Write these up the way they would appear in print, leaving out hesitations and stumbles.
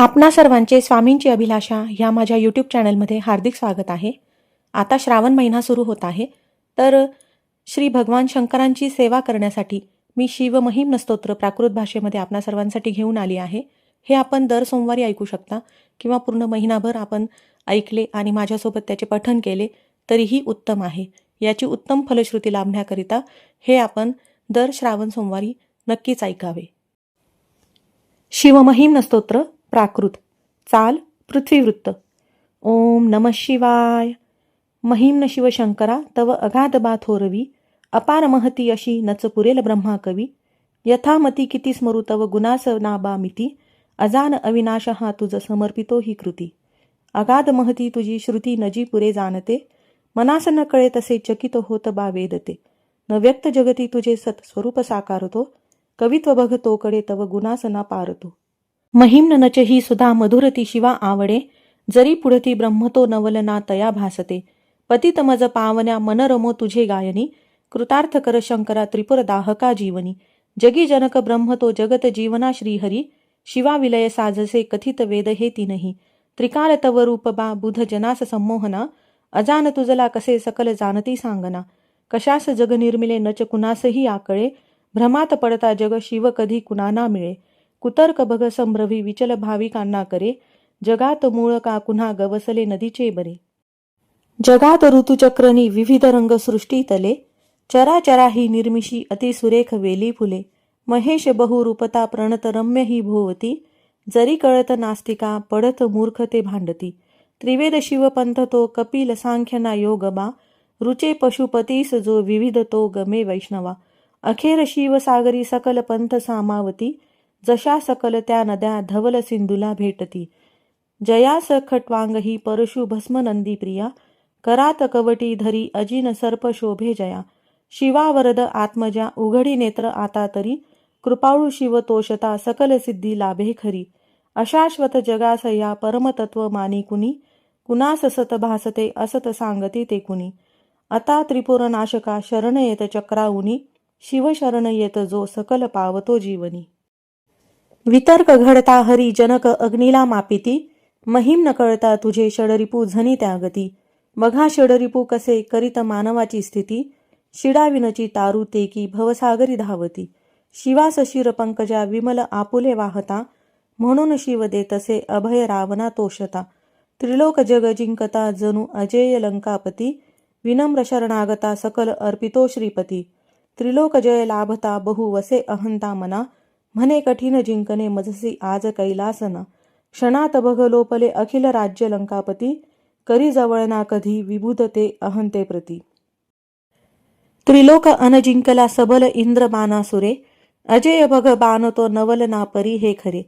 आपणा सर्वांचे स्वामींची अभिलाषा ह्या माझ्या यूट्यूब चॅनलमध्ये हार्दिक स्वागत आहे. आता श्रावण महिना सुरू होत आहे, तर श्री भगवान शंकरांची सेवा करण्यासाठी मी शिवमहिम्न स्तोत्र प्राकृत भाषेमध्ये आपणा सर्वांसाठी घेऊन आली आहे. हे आपण दर सोमवारी ऐकू शकता किंवा पूर्ण महिनाभर आपण ऐकले आणि माझ्यासोबत त्याचे पठण केले तरीही उत्तम आहे. याची उत्तम फलश्रुती लाभण्याकरिता हे आपण दर श्रावण सोमवारी नक्कीच ऐकावे. शिवमहिम्न स्तोत्र प्राकृत. चाल पृथ्वीवृत्त. ओम नमः शिवाय. महिम्न शिवशंकरा तव अगाध बाथोरवी, अपार महती अशी नच पुरेल ब्रह्मा कवी. यथामती किती स्मरू तव गुणास नाबा मिती, अजान अविनाश हा तुझ समर्पितो ही कृती. अगाध महती तुझी श्रुती नजी पुरे जाणते, मनास न कळे तसे चकित होत बा वेदते. न व्यक्त जगती तुझे सत स्वरूप साकारतो, कवित्व बघतो कडे तव गुणास ना पारतो. महिम्न नच ही सुधा मधुरती शिवा आवडे, जरी पुढती ब्रह्मतो नवलना तया भासते. पतित मज पावन्या मनरमो तुझे गायनी, कृतार्थ कर शंकरा त्रिपुर दाहका जीवनी. जगी जनक ब्रह्मतो जगत जीवना श्रीहरी, शिवा विलय साजसे कथित वेद हे तीनही. त्रिकाल तव रूप बा बुध जनास संमोहना, अजान तुझला कसे सकल जाणती सांगना. कशास जग निर्मिले नच कुणासही आकळे, भ्रमात पडता जग शिव कधी कुणाना मिळे. कुतर्क बघ संभ्रवी विचल भाविकांना करे, जगात मूळ का कुन्हा गवसले नदीचे बरे. जगात ऋतुचक्रनी विविध रंग सृष्टी तले, चराचरा ही निर्मिशी अतिसुरेख वेली फुले. महेश बहुरूपता प्रणत रम्य ही भोवती, जरी कळत नास्तिका पडत मूर्ख ते भांडती. त्रिवेद शिवपंथ तो कपिल सांख्यना योग बा, रुचे पशुपतीस जो विविध तो गमे वैष्णवा. अखेर शिव सागरी सकल पंथ सामावती, जशा सकल त्या नद्या धवल सिंधूला भेटती. जयास खट्वांग ही परशु भस्म नंदी प्रिया, करात कवटी धरी अजिन सर्प शोभे जया. शिवा वरद आत्मजा उघडी नेत्र आता तरी, कृपाळू शिव तोषता सकल सिद्धी लाभे खरी. अशाश्वत जगास या परमतत्व मानी कुणी, कुणास सत भासते असत सांगती ते कुणी. आता त्रिपुर नाशका शरण येत चक्राऊनी, शिव शरण येत जो सकल पावतो जीवनी. वितर्क घडता हरी जनक अग्नीला मापिती, महिम्न कळता तुझे षडरिपू झनी त्यागती. बघा षडरिपू कसे करीत मानवाची स्थिती, शिडाविनची तारू ते की भवसागरी धावती. शिवास शिर पंकजा विमल आपुले वाहता, म्हणून शिव देतसे अभय रावणा तोषता. त्रिलोक जग जिंकता जणू अजेय लंकापती, विनम्र शरणागता सकल अर्पितो श्रीपती. त्रिलोक जय लाभता बहु वसे अहंता मना, म्हणे कठीण जिंकणे मजसी आज कैलासना. क्षणात बघ लोपले अखिल राज्य लंकापती, करी जवळना कधी विबुध ते अहंते प्रती. त्रिलोक अनजिंकला सबल इंद्र बाणासुरे, अजय बघ बाण तो नवल ना परी हे खरे.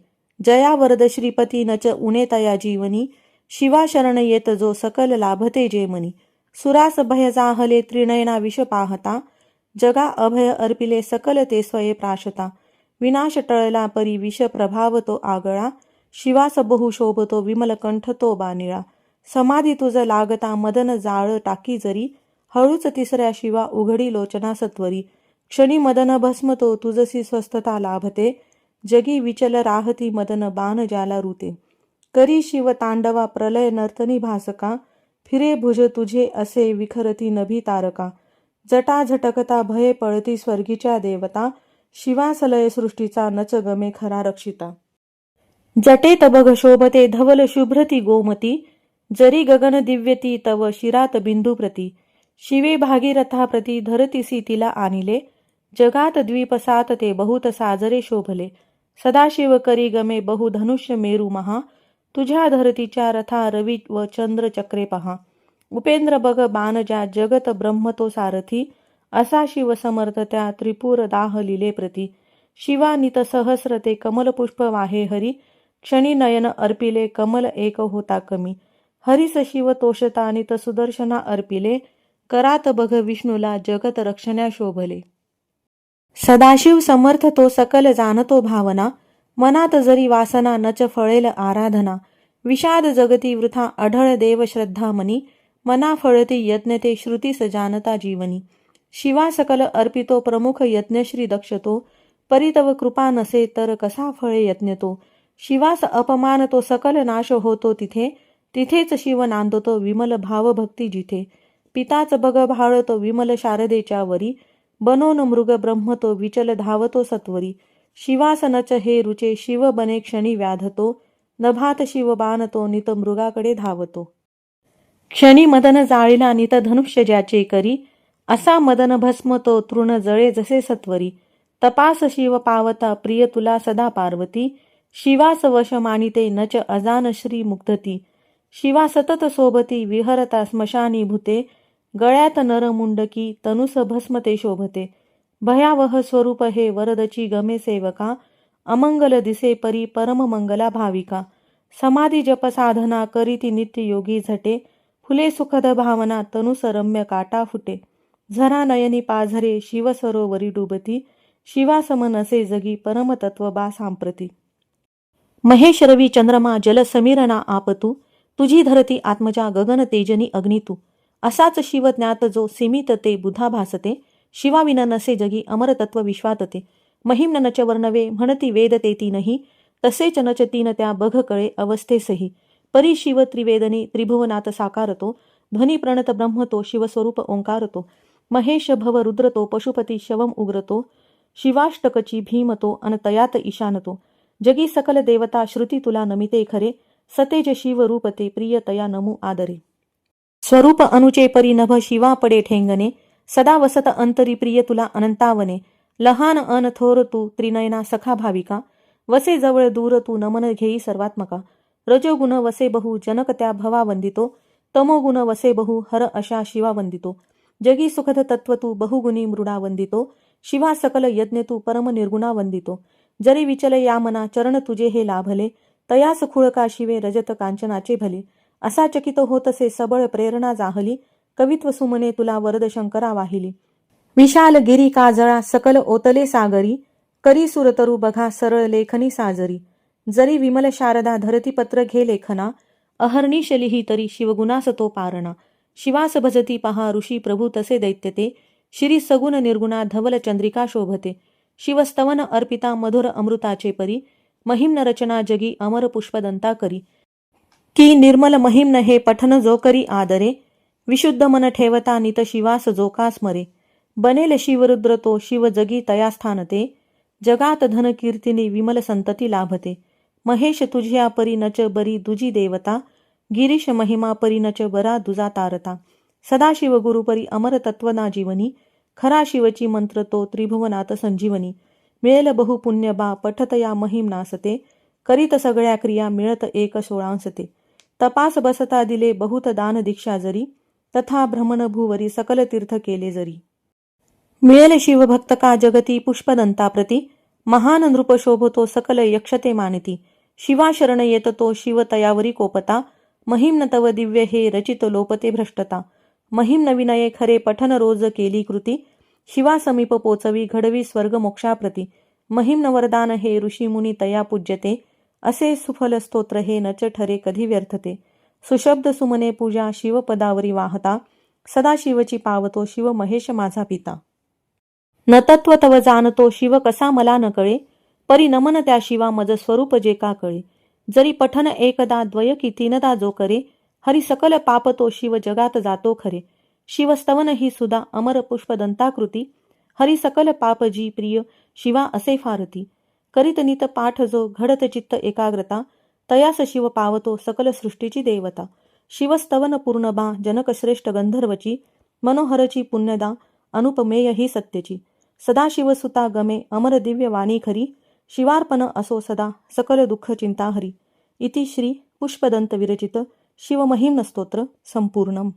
जया वरद श्रीपती नच उणे तया जीवनी, शिवा शरण येत जो सकल लाभते जे मनी. सुरास भय जाहले त्रिनयना विष पाहता, जगा अभय अर्पिले सकल ते स्वये प्राशता. विनाश टळला परी विष प्रभाव तो आगळा, शिवास बहु शोभतो विमल कंठ तो बानिळा. समाधी तुझ लागता मदन जाळ टाकी जरी, हळूच तिसऱ्या शिवा उघडी लोचना सत्वरी. क्षणी मदन भस्म तो तुझसी स्वस्थता लाभते, जगी विचल राहती मदन बाण ज्याला रुते. करी शिव तांडवा प्रलय नर्तनी भासका, फिरे भुज तुझे असे विखरती नभी तारका. जटा झटकता भये पळती स्वर्गीच्या देवता, शिवासलय सृष्टीचा नच गमे खरा रक्षिता. जटेत बघ शोभते धवल शुभ्रती गोमती, जरी गगन दिव्यती तव शिरात बिंदू प्रती. शिवे भागीरथा प्रती धरतीसी तिला आणिले, जगात द्वीपसात ते बहुत साजरे शोभले. सदाशिव करी गमे बहु धनुष्य मेरू महा, तुझ्या धरतीच्या रथा रवी व चंद्र चक्रे पहा. उपेंद्र बघ बाणजा जगत ब्रह्म तो सारथी, असा शिव समर्थ त्या त्रिपुर दाह लिले प्रती. शिवा नित सहस्र ते कमल पुष्प वाहे हरी, क्षणी नयन अर्पिले कमल एक होता कमी. हरिस शिव तोषता नित सुदर्शना अर्पिले, करात बघ विष्णूला जगत रक्षण्या शोभले. सदाशिव समर्थ तो सकल जाणतो भावना, मनात जरी वासना नच फळेल आराधना. विषाद जगती वृथा अढळ देव श्रद्धा मनी, मना फळती यज्ञ ते श्रुतीस जानता जीवनी. शिवा सकल अर्पितो प्रमुख यज्ञश्री दक्षतो, परितव कृपा नसे तर कसा फळे यज्ञ तो. शिवास अपमान तो सकल नाश होतो तिथे, तिथेच शिव नांदतो विमल भावभक्ती जिथे. पिताच बग भाळतो विमल शारदेच्या वरी, बनोन मृग ब्रह्म तो विचल धावतो सत्वरी. शिवास नच हे रुचे शिव बने क्षणी व्याधतो, नभात शिव बाणतो नित मृगाकडे धावतो. क्षणी मदन जाळीला नित धनुष्य ज्याचे करी, असा मदन भस्म तो तृण जळे जसे सत्वरी. तपास शिव पावता प्रिय तुला सदा पार्वती, शिवास वश मानिते नच अजान श्री मुग्धती. शिवा सतत सोबती विहरता स्मशानी भूते, गळ्यात नरमुंडकी तनुस भस्म ते शोभते. भयावह स्वरूप हे वरदची गमे सेवका, अमंगल दिसे परी परम मंगला भाविका. समाधी जप साधना करीती नित्य योगी झटे, फुले सुखद भावना तनुस रम्य काटा फुटे. झरा नयनी पाझरे शिव सरोवरी डुबती, शिवासम नसे जगी परमतत्व बा सांप्रती. महेश रवी चंद्रमा जल समीरना आपतू, तुझी धरती आत्मजा गगन तेजनी अग्नी तू. असाच शिव ज्ञात जो सीमित ते बुधा भासते, शिवाविन नसे जगी अमरतत्व विश्वातते. महिम्न नच वर्णवे म्हणती वेद ते तीनही, तसेच नच तीन त्या बघ कळे अवस्थेसही. परी शिव त्रिवेदनी त्रिभुवनात साकारतो, ध्वनी प्रणत ब्रह्म तो शिवस्वरूप ओंकारतो. महेश भव रुद्र तो पशुपती शवम उग्रतो, शिवाष्टकची भीमतो अनतयात ईशानतो. जगी सकल देवता श्रुती तुला नमिते खरे, सतेज शिव रूपते प्रिय तया नमू आदरे. स्वरूप अनुचे परी नभ शिवा पडे ठेंगणे, सदा वसत अंतरी प्रिय तुला अनंतावने. लहान अन थोर तू त्रिनयना सखा भाविका, वसे जवळ दूर तू नमन घेई सर्वात्मका. रजोगुण वसे बहु जनक त्या भवा वंदितो, तमोगुण वसे बहु हर अशा शिवा वंदितो. जगी सुखद तत्व तू बहुगुणी मृडा वंदितो, शिवा सकल यज्ञ तू परम निर्गुणा वंदितो. जरी विचले या मना चरण तुझे हे लाभले, तयास खुळका शिवे रजत कांचनाचे भले. असा चकित होतसे सबळ प्रेरणा जाहली, कवित्व सुमने तुला वरद शंकरा वाहिली. विशाल गिरी काजळा सकल ओतले सागरी, करी सुरतरू बघा सरळ लेखनी साजरी. जरी विमल शारदा धरतीपत्र घे लेखना, अहर्निश लिही तरी शिवगुणास तो पारणा. शिवास भजती पहा ऋषी प्रभू तसे दैत्य ते, श्री सगुण निर्गुणा धवल चंद्रिका शोभते. शिवस्तवन अर्पिता मधुर अमृताचे परी, महिम्न रचना जगी अमर पुष्पदंता करी. की निर्मल महिम्न हे पठन जो करी आदरे, विशुद्ध मन ठेवता नित शिवास जो का स्मरे. बनेल शिवरुद्र तो शिव जगी तया स्थानते, जगात धन कीर्तिनी विमल संतती लाभते. महेश तुझ्या परी नच बरी दुजी देवता, गिरीश महिमा परी नच बरा दुजा तारता. सदाशिव गुरुपरी अमर तत्वना जीवनी, खरा शिवची मंत्र तो त्रिभुवनात संजीवनी. मिळेल बहु पुण्य बा पठत या महिम्नासते, करीत सगळ्या क्रिया मिळत एक सोळांसते. तपास बसता दिले बहुत दान दीक्षा जरी, तथा भ्रमण भूवरी सकल तीर्थ केले जरी. मिळेल शिवभक्त का जगती पुष्पदंता प्रती, महान नृप शोभतो सकल यक्षते मानिती. शिवा शरण येत तो शिव तयावरी कोपता, महिम्न तव दिव्य हे रचित लोपते भ्रष्टता. महिम्न विनये खरे पठन रोज केली कृती, शिवा समीप पोचवी घडवी स्वर्ग मोक्षाप्रती. महिम्न वरदान हे ऋषी मुनी तया पूज्यते, असे सुफल स्तोत्र हे नच ठरे कधी व्यर्थते. सुशब्द सुमने पूजा शिवपदावरी वाहता, सदाशिवची पावतो शिव महेश माझा पिता. न तत्व तव जाणतो शिव कसा मला न कळे, परी नमन त्या शिवा मज स्वरूप जे का कळे. जरी पठन एकदा द्वय की तीनदा जो करे, हरी सकल पाप तो शिव जगात जातो खरे. शिवस्तवन ही सुधा अमर पुष्पदंताकृती, हरी सकल पाप जी प्रिय शिवा असे फारती. करीत नित पाठ जो घडत चित्त एकाग्रता, तयास शिव पावतो सकल सृष्टीची देवता. शिवस्तवन पूर्ण बा जनक श्रेष्ठ गंधर्वची, मनोहरची पुण्यदा अनुपमेय ही सत्यची. सदाशिव सुता गमे अमर दिव्य वाणी खरी, शिवार्पण असो सदा सकल दुःख चिंता हरी. इति श्री पुष्पदंत विरचित शिवमहिम्न स्तोत्र संपूर्णम.